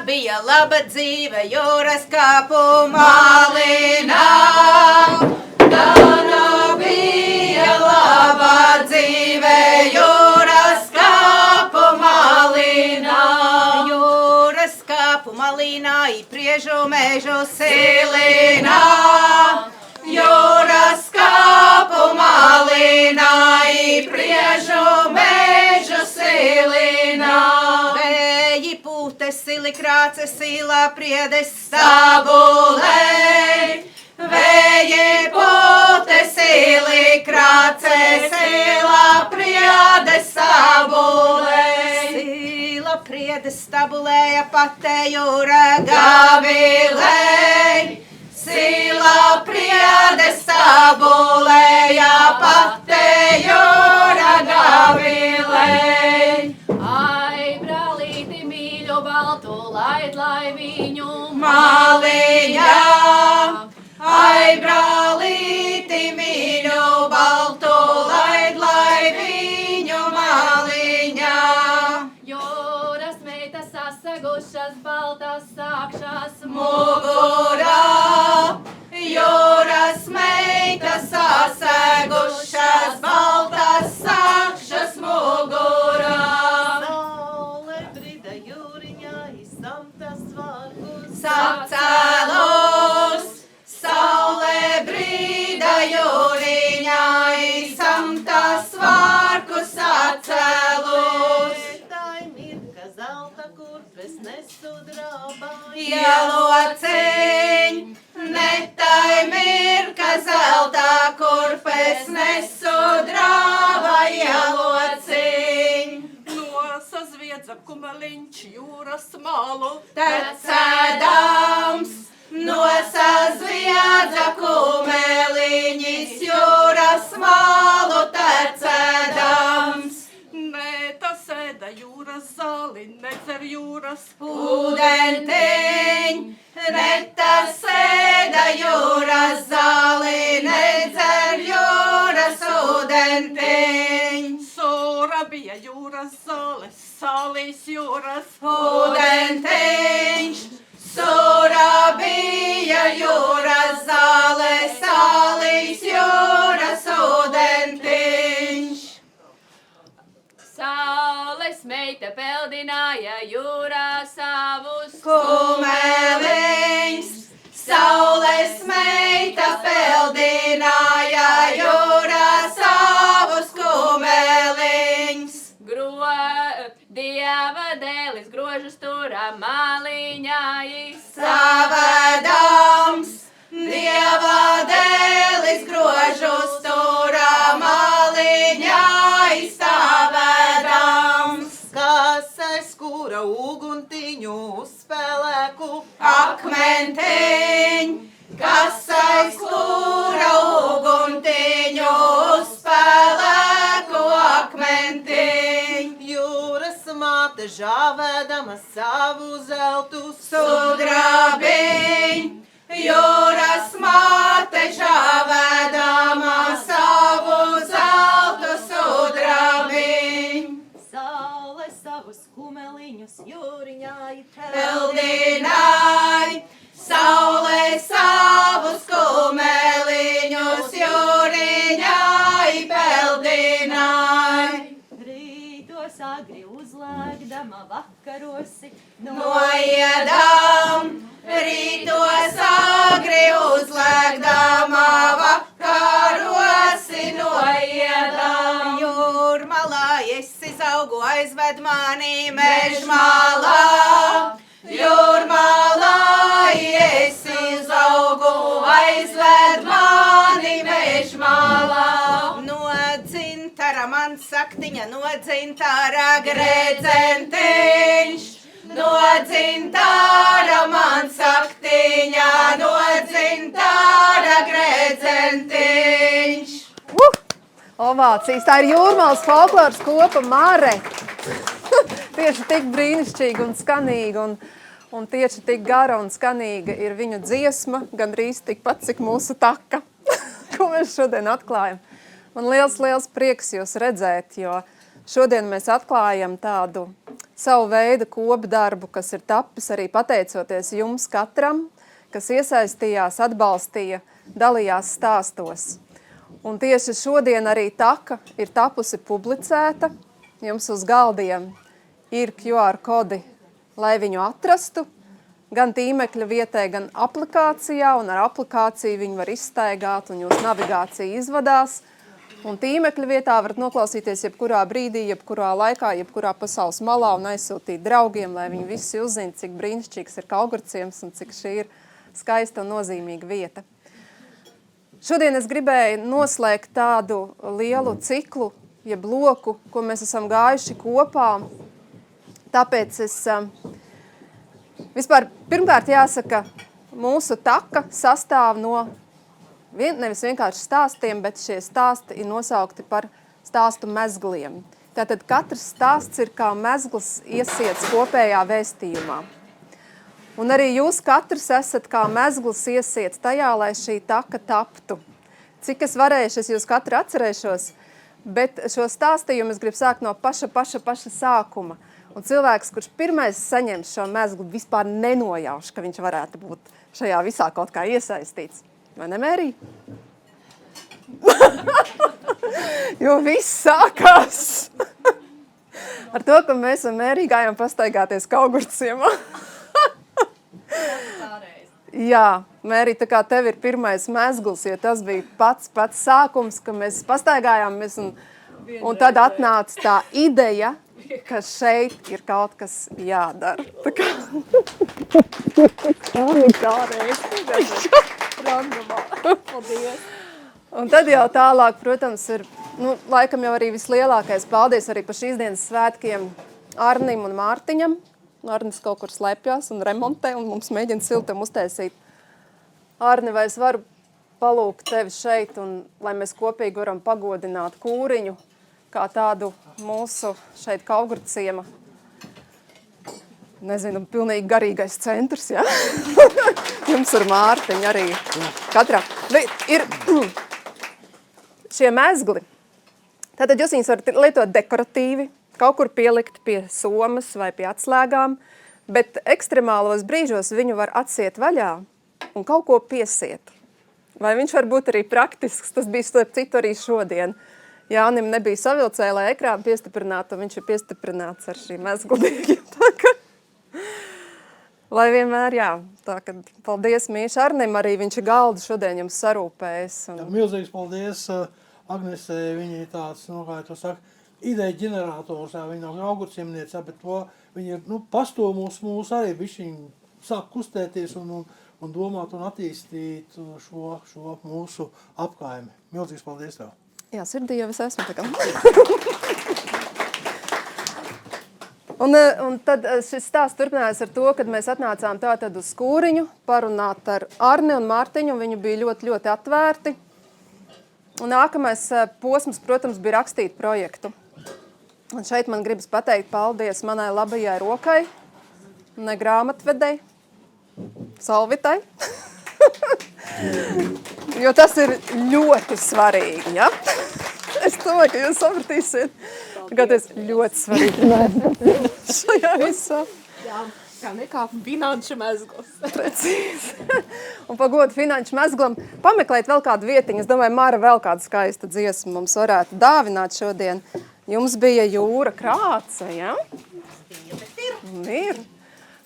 bija laba dzīve jūras kāpu malīnā. Gana bija laba dzīve jūras kāpu malīnā. Jūras kāpu malīnā I priežu mežu silīnā. Jūras kāpu malīnā I priežu mežu silīnā. Vēji pūte sili krāce silā priedes stabulei. Vēji pūte sili krāce silā priedes stabulei. Sila priedes stabulei apate jūra gavilei. Sila priedes stabulēja pate jūra gavilei. Ai, brālīti mīļu baltu, laid, lai viņu Maliņā. Ai, brālīti mīļu baltu, lai viņu maliņā. Jūras meitas sasagušas, baltas sākšas Mugurā. Jūras meitas sasegušas, baltas sākšas mugurā. Saule brida jūriņā, izsamtas vārkus. Sacēlos, saule brīda jūriņā, izsamtas vārkus sacēlos. Tai mirka zelta kurpes nesudrabā. Ielociņ, netai mirka zelta kurpes nesudraba ielociņ. Nosazviedza kumeliņš jūras malu. Tecēdams, nosazviedza kumeliņis jūras malu tecēdams. Neta sēda jūras zāli, nedzer jūras Ūdentiņ, neta sēda jūras zāli, nedzer jūras ūdentiņ. Sora bija jūras zāle, sālīs jūras Ūdentiņš, sura bija jūras zāle, sālīs jūras ūdentiņš. Saules meita peldināja jūrā savus Kumeliņš, saules meita peldināja jūrā savus kumeliņus. Dieva dēlis grožus turā maliņā Savadams, Dieva dēlis grožus turā maliņā savadams. Kas aizskūra uguntiņu uzspēlēku Akmentiņ, kas aizkūra uguntiņu uzspēlēku akmentiņ. jūras māte žāvēdama savu zeltu Sudrabiņ, jūras māte žāvēdama savu zeltu sudrabiņ. Saule savus kumeliņus jūriņā Peldināj, saule savus kumeliņus jūriņā peldināj. Rītos agri uzlēgdama vakarosi Noiedam, rītos agri uzlēgdama vakarosi noiedam. Jūrmalā es izaugu, aizved mani mežmalā. Jūrmalā es izaugu, aizved mani mežmalā. No dzintara man saktiņa, no dzintara gredzentiņš. No dzintara man saktiņa, no dzintara gredzentiņš. Ovācijas. Tā ir Jūrmalas folkloras kopa Mare. Tieši tik brīnišķīga un skanīga un tieši tik gara un skanīga ir viņu dziesma, gandrīz tikpat, cik mūsu taka, ko mēs šodien atklājam. Man liels prieks jūs redzēt, jo šodien mēs atklājam tādu savu veidu kopdarbu, kas ir tapis arī pateicoties jums katram, kas iesaistījās, atbalstīja, dalījās stāstos. Un tieši šodien arī taka ir tapusi publicēta, jums uz galdiem ir QR kodi, lai viņu atrastu, gan tīmekļa vietē, gan aplikācijā, un ar aplikāciju viņu var izstaigāt, un jūs navigācija izvadās. Un tīmekļa vietā varat noklausīties jebkurā brīdī, jebkurā laikā, jebkurā pasaules malā un aizsūtīt draugiem, lai viņi visi uzzina, cik brīnišķīgs ir Kaugurciems un cik šī ir skaista un nozīmīga vieta. Šodien es gribēju noslēgt tādu lielu ciklu, jeb bloku, ko mēs esam gājuši kopā. Tāpēc es vispār pirmkārt jāsaka, mūsu taka sastāv no nevis vienkārši stāstiem, bet šie stāsti ir nosaukti par stāstu mezgliem. Tātad katrs stāsts ir kā mezgls iesiets kopējā vēstījumā. Un arī jūs katrs esat kā mezgls iesiets tajā, lai šī taka taptu. Cik es varēšu, es jūs katru atcerēšos, bet šo stāstījumu es gribu sākt no paša sākuma. Un cilvēks, kurš pirmais saņems šo mezglu, vispār nenojauš, ka viņš varētu būt šajā visā kaut kā iesaistīts. Vai ne, Mērī? Jo viss sākās ar to, ka mēs ar Mērī gājām pastaigāties Kaugurciemā. Jā, Mērī, tā kā tev ir pirmais mezgls, jo tas bija pats sākums, ka mēs pastaigājāmies un tad atnāca tā ideja, ka šeit ir kaut kas jādara. Tā kā... Un tad jau tālāk, protams, ir, laikam jau arī vislielākais paldies arī par šīs dienas svētkiem Arnim un Mārtiņam. Arnis kaut kur slēpjās un remontē un mums mēģina siltam uztaisīt. Arni, vai es varu palūgt tevi šeit un lai mēs kopīgi varam pagodināt kūriņu kā tādu mūsu šeit Kaugurciema, nezinu, pilnīgi garīgais centrs, ja? Jums ar Mārtiņu arī katrā. Ir šie mezgli. Tātad jūs viņus varat lietot dekoratīvi, kaut kur pielikt pie somas vai pie atslēgām, bet ekstremālos brīžos viņu var atsiet vaļā un kaut ko piesiet. Vai viņš var būt arī praktisks, tas bija starp citu arī šodien. Jānim nebija savilcēja, lai ekrānu piestiprinātu, un viņš ir piestiprināts ar šī mezgludīgi. Lai vienmēr, jā, tā ka paldies Mīša Arnim, arī viņš ir galdu šodien jums sarūpējis. Jā, milzīgs paldies Agnesē, viņa ir tāds, kā tu saka, ideja ģenerators, jā, viņa nav Kaugurciemniece, bet to viņa ir, pasto mūs arī bišķiņ sāk kustēties un domāt un attīstīt šo mūsu apkaimi. Milzīgs paldies tev! Jā, sirdī jau es esmu tā kā. Un tad šis stāsts turpinājās ar to, kad mēs atnācām tātad uz kūriņu parunāt ar Arni un Mārtiņu, un viņi bija ļoti, ļoti atvērti. Un nākamais posms, protams, bija rakstīt projektu. Un šeit man gribas pateikt paldies manai labajai rokai, ne grāmatvedei, Salvitai. Jo tas ir ļoti svarīgi, ja? Es domāju, ka jūs sapratīsiet, ka tas ļoti svarīgi šajā visā. Jā, kā nekā finanšu mezgls. Precīzi. Un pagodu finanšu mezglam pameklēt vēl kādu vietiņu. Es domāju, Mara vēl kādu skaistu dziesmu mums varētu dāvināt šodien. Jums bija Jūra Krāce, ja? Ir.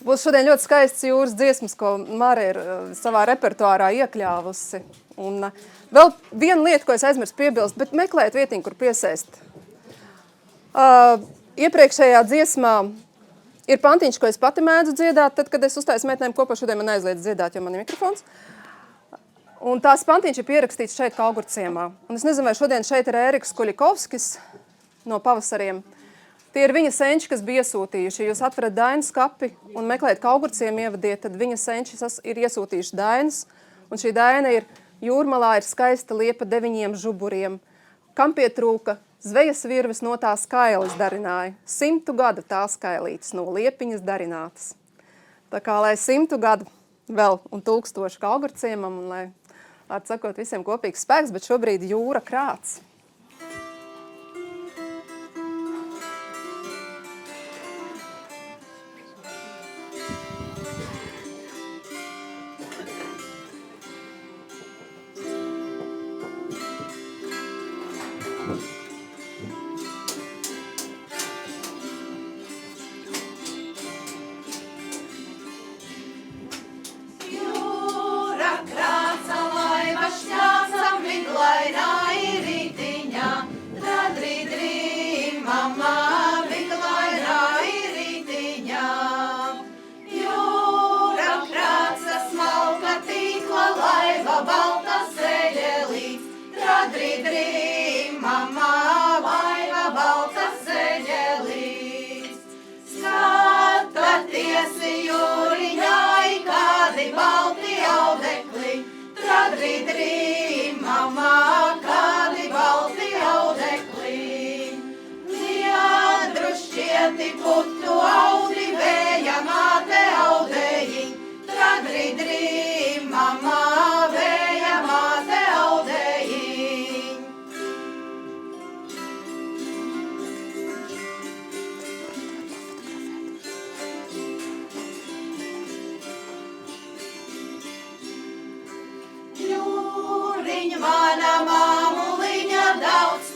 Būs šodien ļoti skaists jūras dziesmas, ko Mara ir savā repertuārā iekļāvusi. Un vēl viena lieta, ko es aizmirstu piebilst, bet meklēt vietiņu, kur piesēst. Iepriekšējā dziesmā ir pantiņš, ko es pati mēdzu dziedāt, tad, kad es uztaisu meitenēm kopā, šodien man aizliedz dziedāt, jo man ir mikrofons. Un tās pantiņš ir pierakstīts šeit Kaugurciemā. Un es nezinu, vai šodien šeit ir Ēriks Kuļikovskis no Pavasariem. Tie ir viņa senči, kas bija iesūtījuši. Ja jūs atverat Dainas kapi un meklējat Kaugurciemu ievadiet, tad viņa senči ir iesūtījuši Dainas. Un šī Daina ir jūrmalā, ir skaista liepa 9 žuburiem. Kam pietrūka zvejas virves no tās kailes darināja. 100 gadu tās kailītes no liepiņas darinātas. Tā kā, lai 100 gadu vēl un 1000 Kaugurciemam un lai, atsakot, visiem kopīgs spēks, bet šobrīd Jūra Krāts.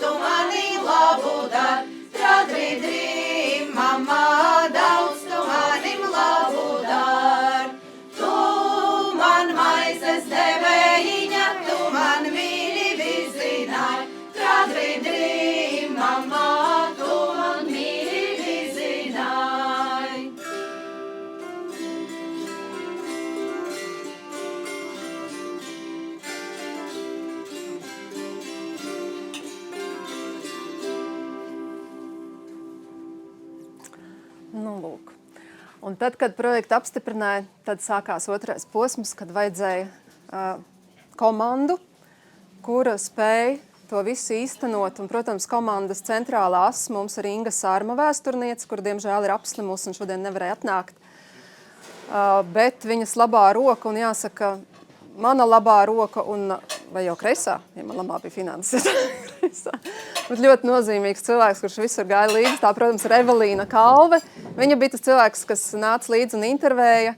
tu mani labu dar, tradridri, mamma, daudz tu manim labu dar. Tu man maizes devējiņa, tu man mīļi vizināji, tradridri, mamma, tu man mīļi vizināji. Nu, lūk. Un tad, kad projektu apstiprināja, tad sākās otrais posms, kad vajadzēja komandu, kura spēja to visu īstenot. Un, protams, komandas centrālā asa mums ir Inga Sārma vēsturniece, kur, diemžēl, ir apslimusi un šodien nevarēja atnākt. Bet viņas labā roka, un jāsaka, mana labā roka, un, vai jau kreisā, ja man labā bija finanses, kreisā. Bet ļoti nozīmīgs cilvēks, kurš visur gāja līdzi. Tā, protams, ir Evelīna Kalve. Viņa bija tas cilvēks, kas nāca līdzi un intervēja,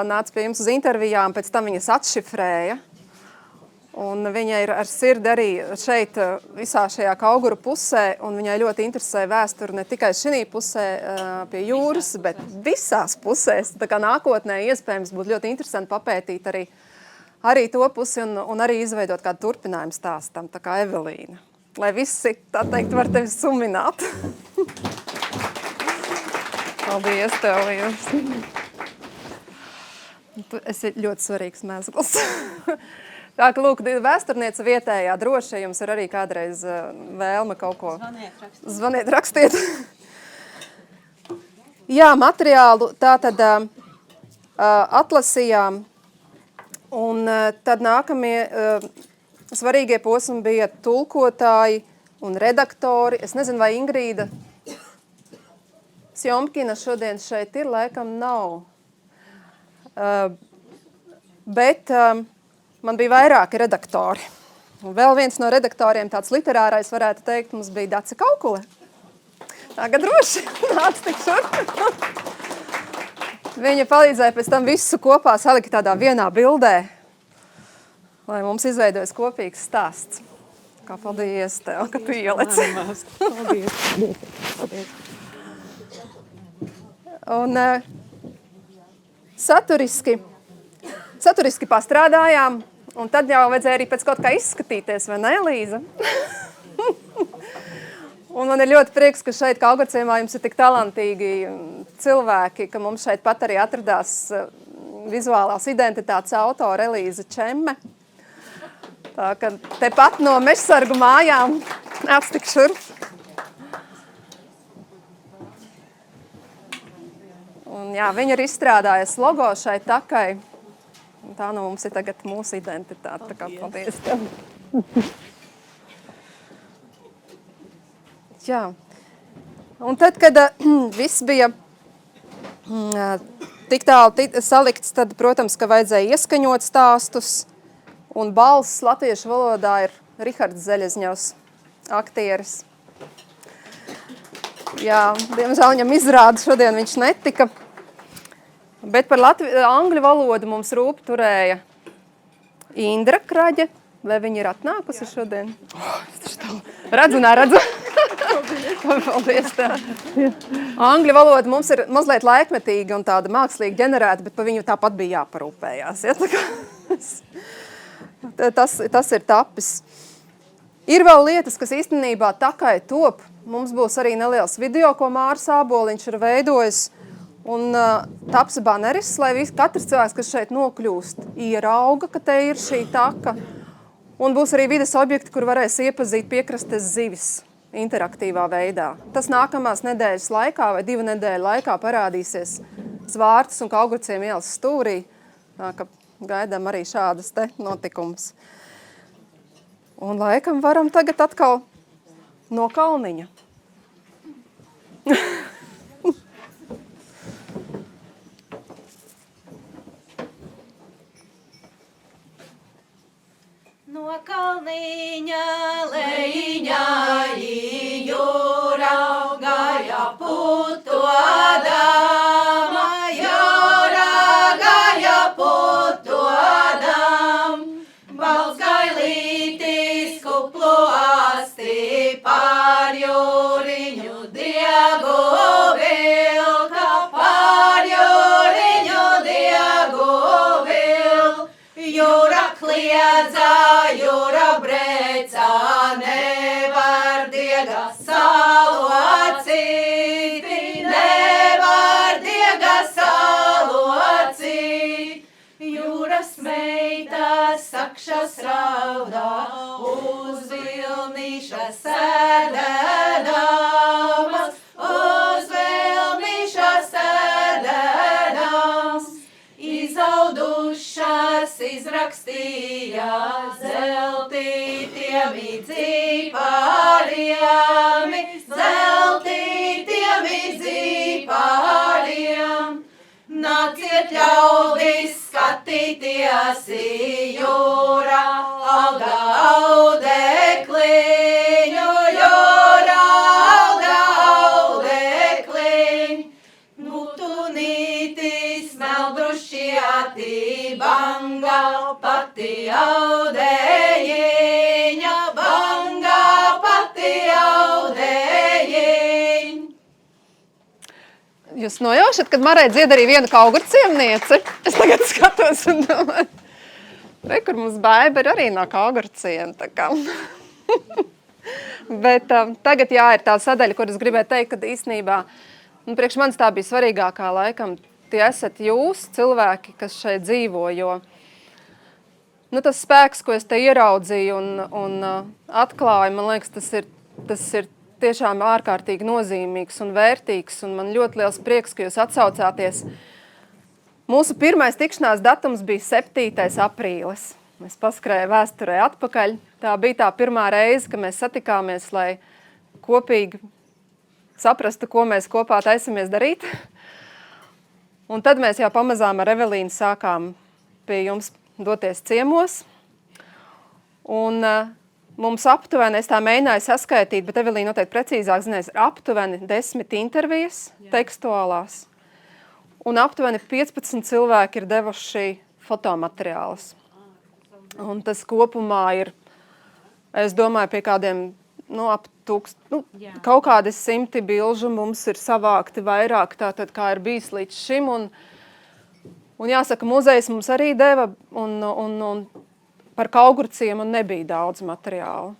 nāca pie jums uz intervijām, pēc tam viņas atšifrēja. Un viņa ir ar sirdi arī šeit visā šajā Kauguru pusē, un viņai ļoti interesē vēsturi ne tikai šī pusē pie jūras, bet visās pusēs. Tā kā nākotnē iespējams būtu ļoti interesanti papētīt arī to pusi un arī izveidot kādu turpinājumu stāstam, tā kā Evelīna. Lai visi, tā teikt, var tevi sumināt. Paldies tev, Līvs. Tu esi ļoti svarīgs mēzgls. Tā, ka, lūk, vēsturniece vietējā droši, jums ir arī kādreiz vēlme kaut ko. Zvaniet, rakstiet. Jā, materiālu tātad atlasījām, un tad nākamie svarīgie posmi bija tulkotāji un redaktori. Es nezinu, vai Ingrīda Sjomkina šodien šeit ir, laikam nav. Bet man bija vairāki redaktori. Un vēl viens no redaktoriem, tāds literārais, varētu teikt, mums bija Dace Kaukule. Tagad droši nāc tik šurp. Viņa palīdzēja pēc tam visu kopā salikt tādā vienā bildē, lai mums izveidojas kopīgs stāsts. Kā paldies tev, ka tu ielici. Paldies. Un saturiski pastrādājām, un tad jau vajadzēja arī pēc kaut kā izskatīties, vai ne, Līza? Un man ir ļoti prieks, ka šeit Kaugurciemā jums ir tik talantīgi cilvēki, ka mums šeit pat arī atradās vizuālās identitātes autore Elīza Čemme. Tā ka tepat no Mežsargu mājām nāc tik šurp. Un jā, viņa ir izstrādājusi logo šai takai. Un tā no mums ir tagad mūsu identitāte. Tā kā paldies tev. Jā. Un tad, kad viss bija tik tālu salikts, tad, protams, ka vajadzēja ieskaņot stāstus. Un balss latviešu valodā ir Rihards Zeļezņevs, aktieris. Jā, diemžēl viņam izrāda šodien viņš netika. Bet par angļu valodu mums rūp turēja Indra Kraģe. Vai viņa ir atnākusi šodien? Redzu, neredzu. Paldies tev. Angļu valoda mums ir mazliet laikmetīga un tāda mākslīgi ģenerēta, bet par viņu tāpat bija jāparūpējās. Ja? Tas ir tapis. Ir vēl lietas, kas īstenībā takai top. Mums būs arī neliels video, ko Māris Āboliņš ir veidojis. Un taps baneris, lai katrs cilvēks, kas šeit nokļūst, ierauga, ka te ir šī taka. Un būs arī vides objekti, kur varēs iepazīt piekrastes zivis interaktīvā veidā. Tas nākamās nedēļas laikā vai 2 nedēļu laikā parādīsies Zvārtas un Kaugurciem ielas stūrī. Tā, ka gaidām arī šādas te notikumus. Un laikam varam tagad atkal no kalniņa. No kalniņa lejiņā jūra gāja putu Adama, jūra gāja putu Adam, balts gailītis kuplu asti kliedza, jūra breca, nevar diega salu atsīt, nevar diega salu atsīt. Jūras meita sakšas raudā, uz vilnīša sēdēdamas, uz vilnīša sēdēdams. Izaudušas izrakstīja zeltītiem dzīpāriem, zeltītiem dzīpāriem. Nāciet ļaudis skatīties jūrā, auga audekliņu, jūrā auga audekliņu. Nu tu nītis meldrušieti banga, pati audējiņa, banga, pati audējiņa. Jūs nojaušat, kad Marai dzied arī viena kaugurciemniece? Es tagad skatos un domāju, re, kur mums baiba ir arī no kaugurciema, tā kā. Bet tagad jā, ir tā sadaļa, kur es gribēju teikt, kad īstenībā, priekš manis tā bija svarīgākā laikam, tie esat jūs, cilvēki, kas šeit dzīvo, jo tas spēks, ko es te ieraudzīju un atklāju, man liekas, tas ir tiešām ārkārtīgi nozīmīgs un vērtīgs, un man ļoti liels prieks, ka jūs atsaucāties. Mūsu pirmais tikšanās datums bija 7. aprīlis. Mēs paskrēju vēsturē atpakaļ. Tā bija tā pirmā reize, ka mēs satikāmies, lai kopīgi saprastu, ko mēs kopā taisamies darīt. Un tad mēs jau pamazām ar Evelīnu sākām pie jums doties ciemos. Un mums aptuveni, es tā mēģināju saskaitīt, bet Evelīna noteikti precīzāk zinās, aptuveni 10 intervijas tekstuālās. Un aptuveni 15 cilvēki ir devuši fotomateriālus. Un tas kopumā ir, es domāju, pie kādiem, ap kaut kādi 100 bilžu mums ir savākti vairāk, tātad kā ir bijis līdz šim. Un jāsaka, muzejs mums arī deva, un par kaugurciemu nebija daudz materiālu.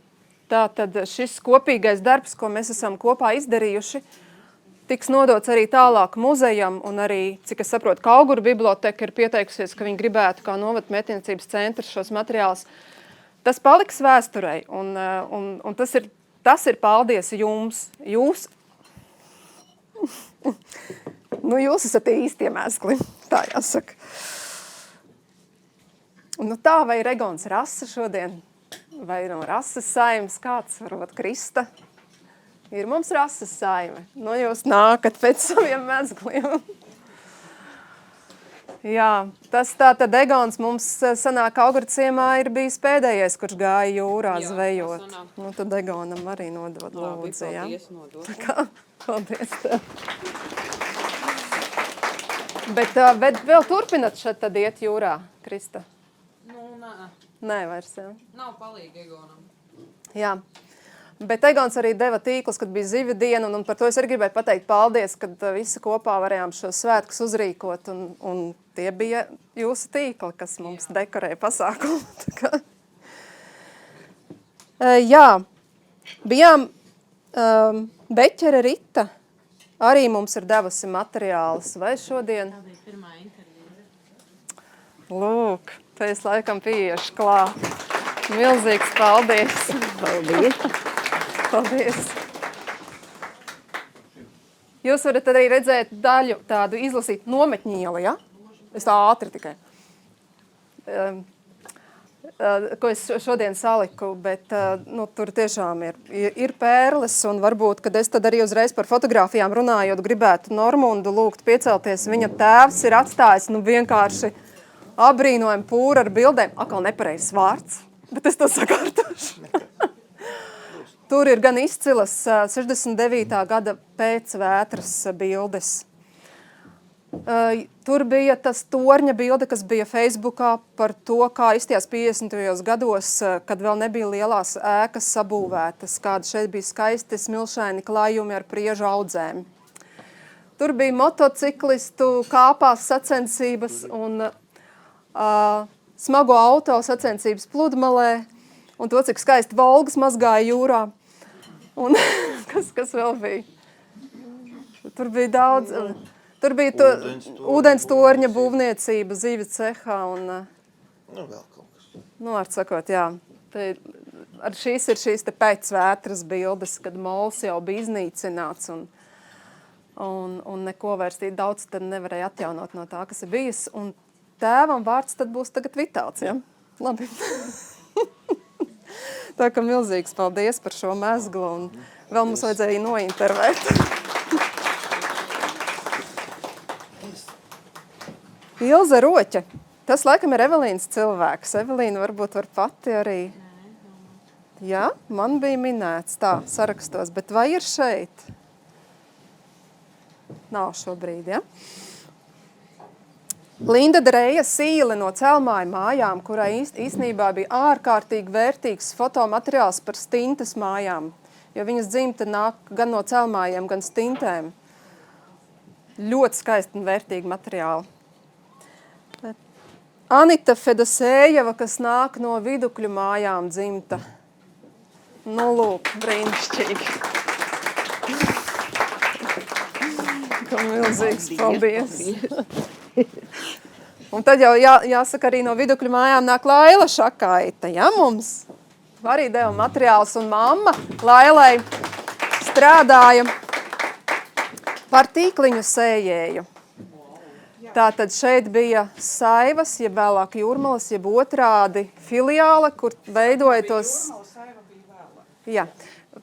Tātad šis kopīgais darbs, ko mēs esam kopā izdarījuši, tiks nodots arī tālāk muzejam, un arī, cik es saprotu, Kauguru biblioteka ir pieteikusies, ka viņi gribētu kā novada mētniecības centrs šos materiālus. Tas paliks vēsturei, un tas ir paldies jums. Jūs esat īstie mēskli, tā jāsaka. Tā vai ir Egons rasa šodien, vai no rases saimes kāds, varbūt Krista. Ir mums rases saime. Jūs nākat pēc saviem mezgliem. Jā, tas tātad Egons mums sanāk Kaugurciemā ir bijis pēdējais, kurš gāja jūrā zvejot. Tad Egonam arī nodod lūdzu. Paldies, nodod. Paldies tev. Bet vēl turpinat šeit tad iet jūrā, Krista? Nē, vairs, jā. Nav palīgi Egonam. Jā, bet Egons arī deva tīklus, kad bija zivi diena, un par to es arī gribēju pateikt paldies, kad visi kopā varējām šos svētkus uzrīkot, un tie bija jūsu tīkli, kas mums dekorēja pasākumu. Jā, bijām Beķere Rita, arī mums ir devusi materiālus, vai šodien? Tā bija pirmā intervija. Lūk. Tā es laikam pieiešu klāt. Milzīgs paldies. Paldies. Paldies. Jūs varat arī redzēt daļu tādu izlasīt nometņielu, ja? Es tā ātri tikai. Ko es šodien saliku, bet tur tiešām ir pērles, un varbūt, kad es tad arī uzreiz par fotogrāfijām runājot, gribētu Normundu lūgt piecelties. Viņa tēvs ir atstājis vienkārši abrīnojam pūru ar bildēm. Atkal nepareizs vārds, bet es to sakārtošu. Tur ir gan izcilas 69. gada pēcvētras bildes. Tur bija tas torņa bilde, kas bija Facebookā par to, kā izties 50. gados, kad vēl nebija lielās ēkas sabūvētas, kāda šeit bija skaisti smilšaini klājumi ar priežu audzēm. Tur bija motociklistu kāpās sacensības, un smago auto sacensības pludmalē un to, cik skaisti Volgas mazgāja jūrā. Un kas vēl bija? Tur bija daudz, tur bija ūdens torņa būvniecība, zīve cehā un... Nu, vēl kaut kas. Nu, var sakot, jā. Šīs ir šīs te pēcvētras bildes, kad mols jau bija iznīcināts un neko vairs daudz tad nevarēja atjaunot no tā, kas ir bijis. Un tēvam vārds tad būs tagad Vitāls, ja? Labi. Tā kā milzīgs paldies par šo mezglu un vēl mums vajadzēja nointervēt. Ilze Roķa. Tas laikam ir Evelīnas cilvēks. Evelīna varbūt var pati arī. Jā, man bija minēts tā sarakstos, bet vai ir šeit? Nav šobrīd, ja? Linda Dreja Sīle no Celmāja mājām, kurai īstenībā bija ārkārtīgi vērtīgs fotomateriāls par Stintas mājām, jo viņas dzimta nāk gan no Celmājiem, gan Stintēm. Ļoti skaisti un vērtīgi materiāli. Anita Fedosējeva, kas nāk no Vidukļu mājām dzimta. Nu, lūk, brīnišķīgi. Kā milzīgs paldies. Un tad jau jāsaka arī no Vidukļu mājām nāk Laila Šakaita, ja mums arī deva materiāls un mamma Lailai strādāja par tīkliņu sējēju. Tātad šeit bija Saivas, jeb vēlāk Jūrmalas, jeb otrādi filiāle, kur veidoja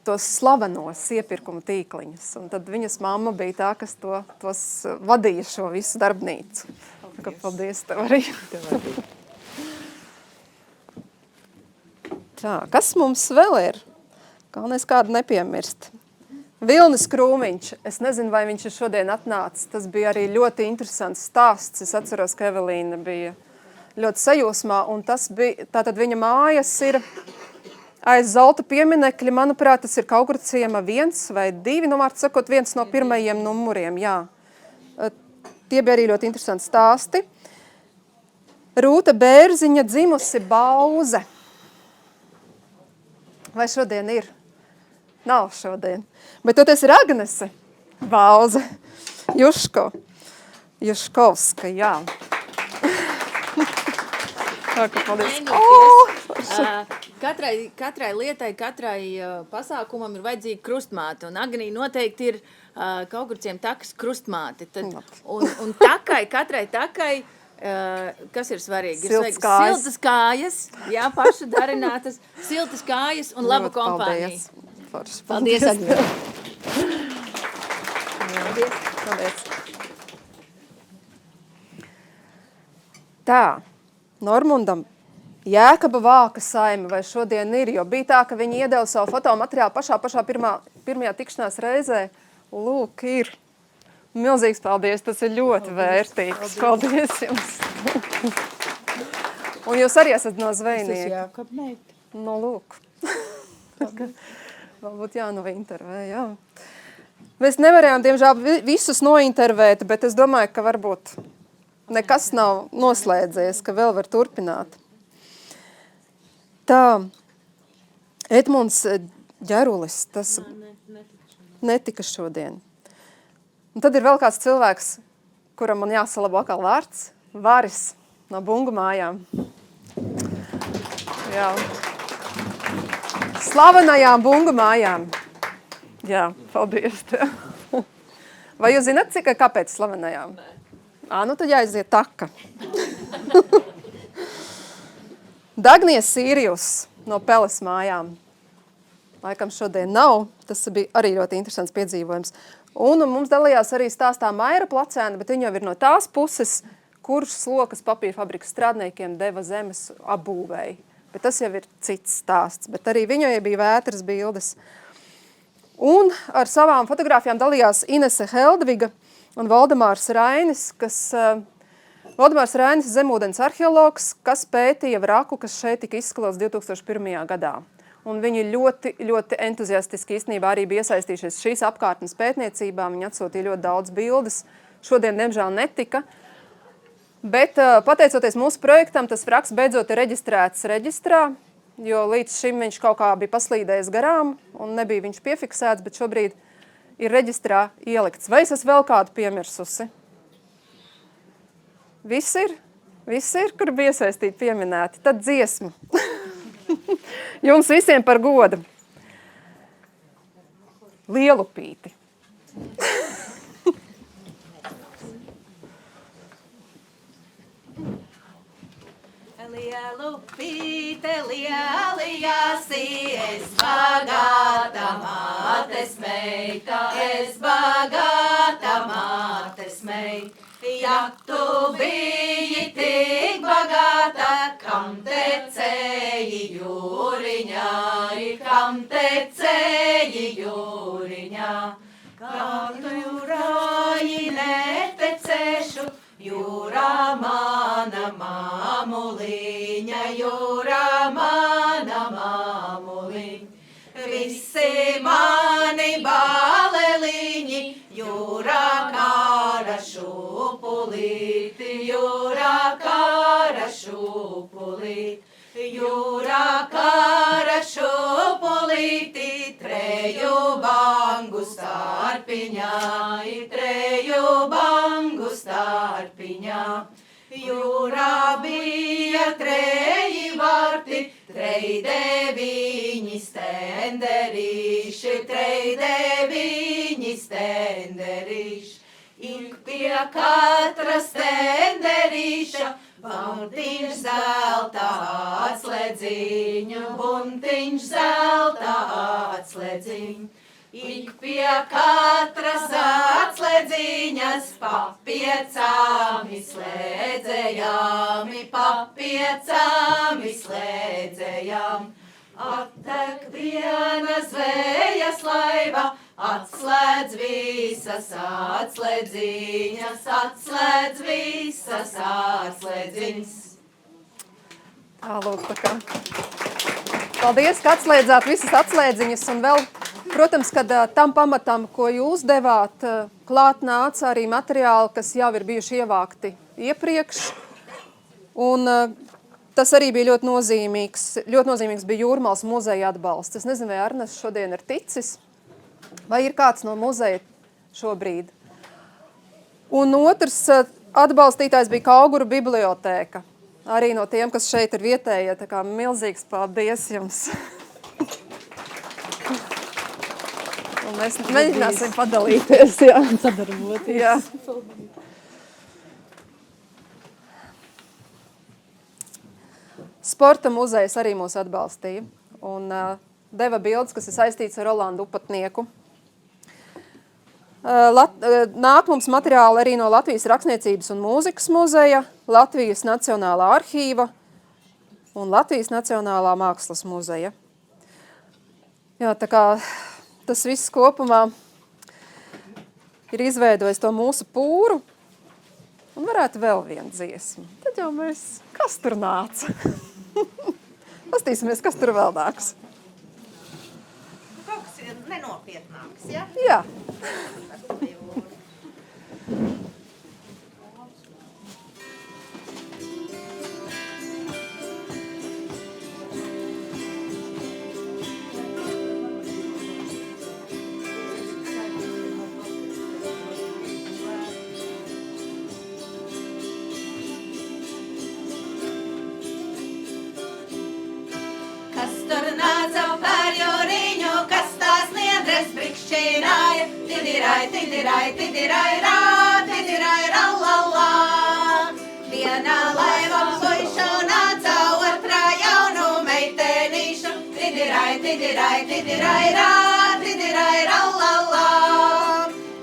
tos slavenos iepirkuma tīkliņus. Un tad viņas mamma bija tā, kas tos vadīja šo visu darbnīcu. Paldies tev arī. Tā, kas mums vēl ir? Galvenais kādu nepiemirst. Vilnis Krūmiņš. Es nezinu, vai viņš ir šodien atnācis. Tas bija arī ļoti interesants stāsts. Es atceros, ka Evelīna bija ļoti sajūsmā. Un tas bija, tātad viņa mājas ir aiz Zolta pieminekļa. Manuprāt, tas ir Kaugurciema 1 vai 2, nu, vārds sakot, viens no pirmajiem numuriem, jā. Tie bija arī ļoti interesanti stāsti. Rūta Bērziņa dzimusi Bauze. Vai šodien ir? Nav šodien. Bet toties ir Agnese Bauze. Juškovska, jā. Tā, ka paldies. Katrai lietai, katrai pasākumam ir vajadzīga krustmāte. Un Agnī noteikti ir Kaugurciem takas krustmāte. Un takai, katrai takai, kas ir svarīgi? Siltas kājas, jā, pašu darinātas, siltas kājas un laba kompānija. Paldies, Agnī. Paldies. Tā, Normundam Jēkaba Vāka saime, vai šodien ir, jo bija tā, ka viņi iedeva savu fotomateriālu pašā pirmajā tikšanās reizē. Lūk, ir. Milzīgs paldies, tas ir ļoti vērtīgs. Paldies jums. Un jūs arī esat no Zvejnieka. Tas Jēkaba meita. Nu, lūk. Varbūt jānointervē, jā. Mēs nevarējām, diemžēl, visus nointervēt, bet es domāju, ka varbūt nekas nav noslēdzies, ka vēl var turpināt. Tā, Edmunds Ģerulis, tas netika šodien. Un tad ir vēl kāds cilvēks, kuram man jāsalabo atkal vārds, Varis no Bungu mājām. Jā. Slavenajām Bungu mājām. Jā, paldies tev. Vai jūs zināt, kāpēc slavenajām? Nu tad jāiziet taka. Dagnies Sīrijus no Peles mājām. Laikam šodien nav, tas bija arī ļoti interesants piedzīvojums. Un mums dalījās arī stāstā Maira Placēna, bet viņa jau ir no tās puses, kurš slokas papīra fabrikas strādniekiem deva zemes apbūvēji. Bet tas jau ir cits stāsts, bet arī viņai bija vētras bildes. Un ar savām fotogrāfijām dalījās Inese Heldviga un Valdemārs Rainis, Valdemārs Rainis zemūdens arheologs, kas pētīja vraku, kas šeit tika izskalots 2001. gadā. Un viņi ļoti, ļoti entuziastiski īstenībā arī bija iesaistījušies šīs apkārtnes pētniecībā. Viņi atsūtīja ļoti daudz bildes. Šodien, diemžēl, netika. Bet pateicoties mūsu projektam, tas fraks beidzot ir reģistrēts reģistrā, jo līdz šim viņš kaut kā bija paslīdējis garām un nebija viņš piefiksēts, bet šobrīd ir reģistrā ielikts. Vai es esmu vēl kādu piemirsusi? Viss ir, kur bija iesaistīti pieminēti. Tad dziesma. Jums visiem par godu. Lielupīti. Lielupīte, lielajāsi, es bagāta mātes meita, es bagāta mātes meita. Ja tu biji tik bagāta, kam tecēji jūriņā, kam tecēji jūriņā, kā tu jūrāji netecēšu, jūrā mana māmuliņa, jūrā mana māmuliņa. Visi mani baleliņi, jūrā kāra šupulīti, jūrā kāra šupulīti. Jūrā kāra šupulīti, treju bangu starpiņā, treju bangu starpiņā. Jūrā bija treji varti, treji deviņi stenderīši, treji deviņi stenderīši. Ik pie katra stenderīša buntiņš zelta atslēdziņu, buntiņš zelta atslēdziņu. Ik pie katras atslēdziņas papiecāmi slēdzējāmi, papiecāmi slēdzējām. Attek viena zvejas laiva, atslēdz visas atslēdziņas, atslēdz visas atslēdziņas. Lūk, tā kā. Paldies, ka atslēdzāt visas atslēdziņas un vēl, protams, kad tam pamatam, ko jūs devāt, klāt nāca arī materiāli, kas jau ir bijuši ievākti iepriekš. Un tas arī bija ļoti nozīmīgs. Ļoti nozīmīgs bija Jūrmālas muzeja atbalsts. Es nezinu, vai Arnes šodien ir ticis, vai ir kāds no muzeja šobrīd. Un otrs atbalstītājs bija Kauguru bibliotēka. Arī no tiem, kas šeit ir vietējie, tā kā milzīgs paldies jums. Un mēs mēģināsim padalīties, jā. Sadarboties. Jā. Sporta muzejs arī mūs atbalstīja un deva bildes, kas ir saistīts ar Rolandu Upatnieku. Nāk mums materiāli arī no Latvijas Rakstniecības un mūzikas muzeja, Latvijas Nacionālā arhīva un Latvijas Nacionālā mākslas muzeja. Jā, tā kā tas viss kopumā ir izveidojis to mūsu pūru un varētu vēl vienu dziesmu. Tad jau mēs, kas tur nāca? Pastīsimies, kas tur vēl nāks. Kaut kas ir nenopietnāks, ja? Jā. Kas tur nāca par jūriņu, kas tās liedres brikšķināja, tidirai, tidirai, tidirai, rā, tidirai, rā, la, la. Viena laiva puišu nāca, otrā jaunu meitenīšu, tidirai, tidirai, tidirai, rā, tidirai, rā, la, la.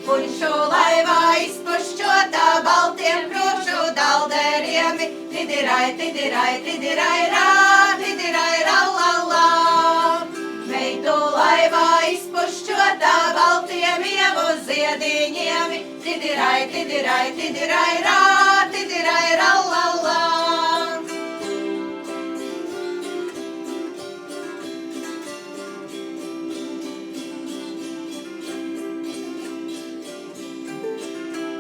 Puišu laivā izpušķota baltiem krūšu dalderiem, tidirai, tidirai, tidirai, rā, tidirai, rā, la, la. Meitu laivā izpušķota baltiem ievu ziediņiem, tidirai, tidirai, tidirai, rā, tidirai, rā, la, la.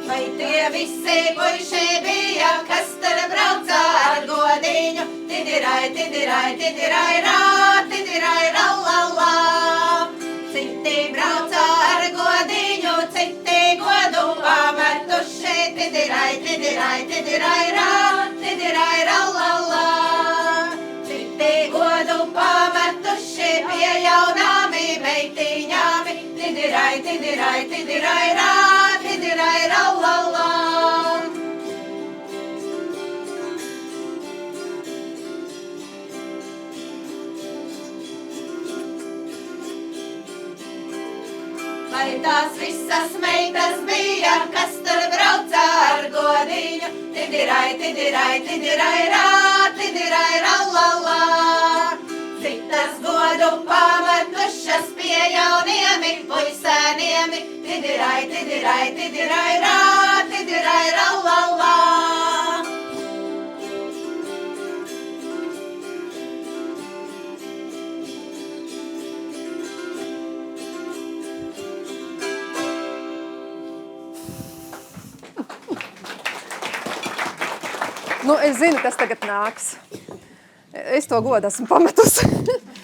Vai tie visi puiši bija, kas tur brauca ar godiņu. Tidirai, tidirai, tidirai, rā, tidirai, rallallā. Citi brauca ar godiņu, citi godu pametuši. Tidirai, tidirai, tidirai, rā, tidirai, rallallā. Citi godu pametuši pie jaunāmi meitiņāmi. Tidirai, tidirai, tidirai, rā, tidirai, rallallā. Vai tās visas meitas bija, kas tur brauca ar godiņu? Tidirai, tidirai, tidirai, rā, tidirai, rallallā. Citas godu pametušas pie jauniemi puisēniemi. Tidirai, tidirai, tidirai, rā, tidirai, rallallā. Nu, es zinu, kas tagad nāks. Es to godu esmu pametusi,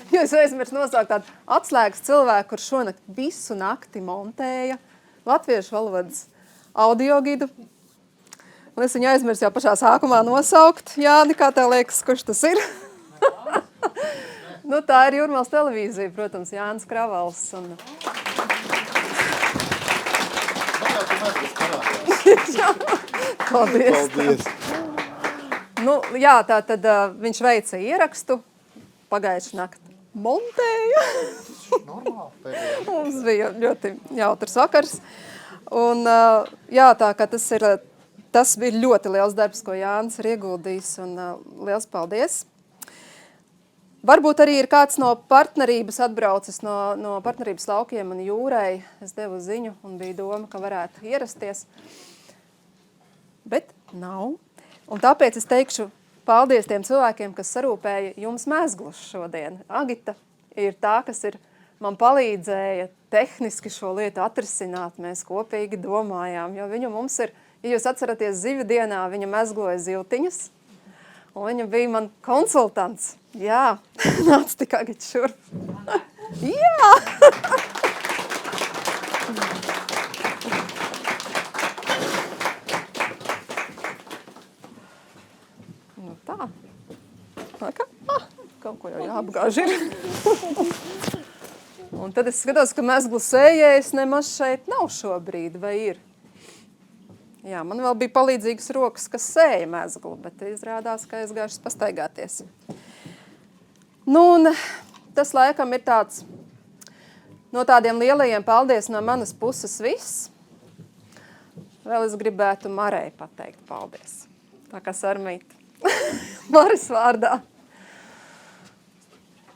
jo es aizmirsu nosaukt tādu atslēgas cilvēku, kurš šonakt visu nakti montēja latviešu valodas audiogidu. Un es viņu aizmirsu jau pašā sākumā nosaukt. Jāni, kā tev liekas, kurš tas ir? Nu, tā ir Jūrmālas televīzija, protams, Jānis Kravals. Un... Paldies. Paldies. Nu, jā, tā tad viņš veica ierakstu, pagājuši nakti montēja. Mums bija ļoti jautrs vakars. Un jā, tā kā tas bija ļoti liels darbs, ko Jānis ir ieguldījis, un liels paldies. Varbūt arī ir kāds no partnerības atbraucis no partnerības laukiem un jūrai. Es devu ziņu un bija doma, ka varētu ierasties. Bet nav. Un tāpēc es teikšu paldies tiem cilvēkiem, kas sarūpēja jums mezglus šodien. Agita ir tā, kas man palīdzēja tehniski šo lietu atrisināt. Mēs kopīgi domājām, jo viņu mums ir, ja jūs atceraties zivju dienā, viņa mezgloja ziltiņas, un viņa bija man konsultants. Jā, nāc tik Agita šurp. Jā! Tā. Kaut ko jau jāapgāž ir. Un tad es skatos, ka mezglu sējējs nemaz šeit nav šobrīd, vai ir? Jā, man vēl bija palīdzīgas rokas, kas sēja mezglu, bet izrādās, ka es gājušas pastaigāties. Nu, un tas laikam ir tāds, no tādiem lielajiem paldies no manas puses viss. Vēl es gribētu Marai pateikt paldies. Tā kā Sarmīte. Maris vārdā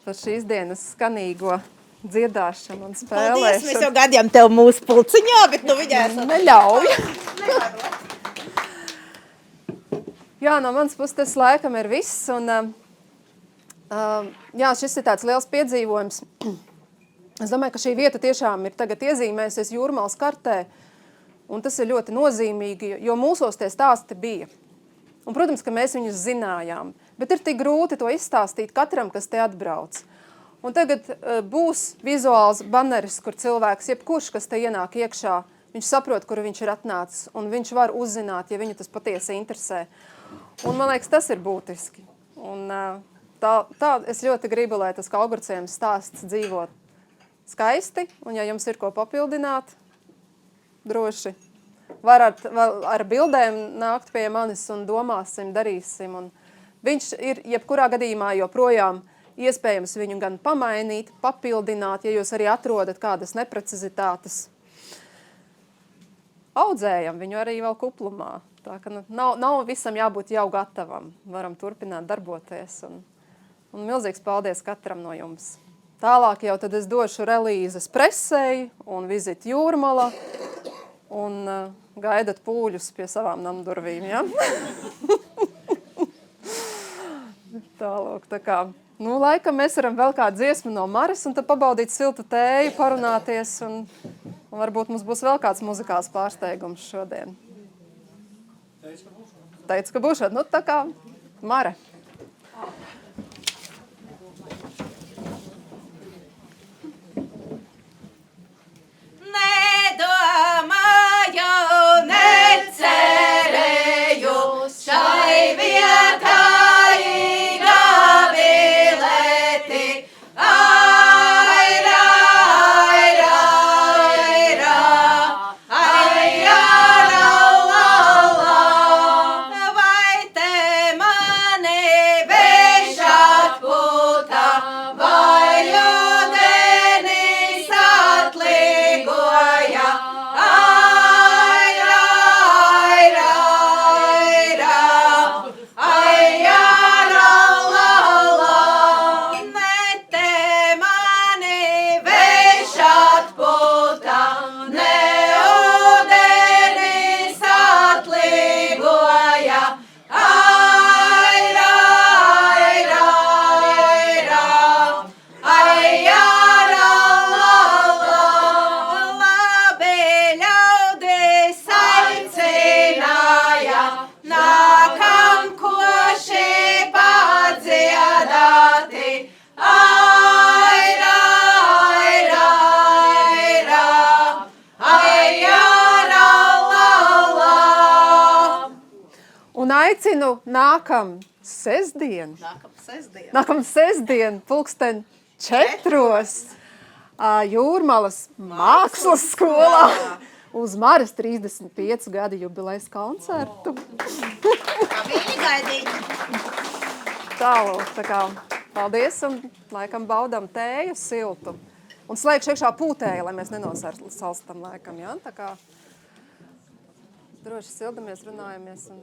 par šīs dienas skanīgo dziedāšanu un spēlēšanu. Paldies, mēs jau gadījām tev mūsu pulciņā, bet nu viņā esam. Neļauj. Jā, no manas puses tas laikam ir viss. Un, jā, šis ir tāds liels piedzīvojums. Es domāju, ka šī vieta tiešām ir tagad iezīmējusies Jūrmālas kartē. Un tas ir ļoti nozīmīgi, jo mūsos tie stāsti bija. Un, protams, ka mēs viņus zinājām, bet ir tik grūti to izstāstīt katram, kas te atbrauc. Un tagad būs vizuāls baneris, kur cilvēks, jebkurš, kas te ienāk iekšā, viņš saprot, kur viņš ir atnācis, un viņš var uzzināt, ja viņu tas patiesi interesē. Un man liekas, tas ir būtiski. Un tā es ļoti gribu, lai tas Kaugurciem stāsts dzīvot skaisti, un ja jums ir ko papildināt, droši. Var ar bildēm nākt pie manis un domāsim, darīsim. Un viņš ir jebkurā gadījumā joprojām iespējams viņu gan pamainīt, papildināt, ja jūs arī atrodat kādas neprecizitātes. Audzējam viņu arī vēl kuplumā. Tā ka nav visam jābūt jau gatavam. Varam turpināt darboties. Un milzīgs paldies katram no jums. Tālāk jau tad es došu relīzes presei un vizit Jūrmala. Un gaidat pūļus pie savām namdurvīm, ja? Tālāk, tā kā. Nu, laikam mēs varam vēl kādu dziesmu no Maras un tad pabaudīt siltu tēju, parunāties un varbūt mums būs vēl kāds muzikāls pārsteigums šodien. Teicu, ka būšot. Nu, tā kā Mare. Nedomāju, necerēju, šai vietai gavilēti. Aira, aira, aira, aira, la, la, la. Vai te mani vešat putā, vai ūdenis atligoja. Aira, aira, aira, aira, la, la, la. Ne te mani vešat putā, ne ūdenis atligoja. Aira, aira, aira, aira, la, la, la. Labi ļaudis aicināja, nākam koši padziedāti. Aira, aira, aira, aira, la, la, la. Un aicinu nākam sestdien, pulksten 4. Jūrmalas mākslas skolā uz Maras 35 gada jubilejas koncertu. Viņi gaidīja. Tālūk, tā kā paldies un laikam baudam tēju siltu. Un slēgšu iekšā pūtēju, lai mēs nenosalstam laikam, ja? Tā kā droši sildamies, runājamies un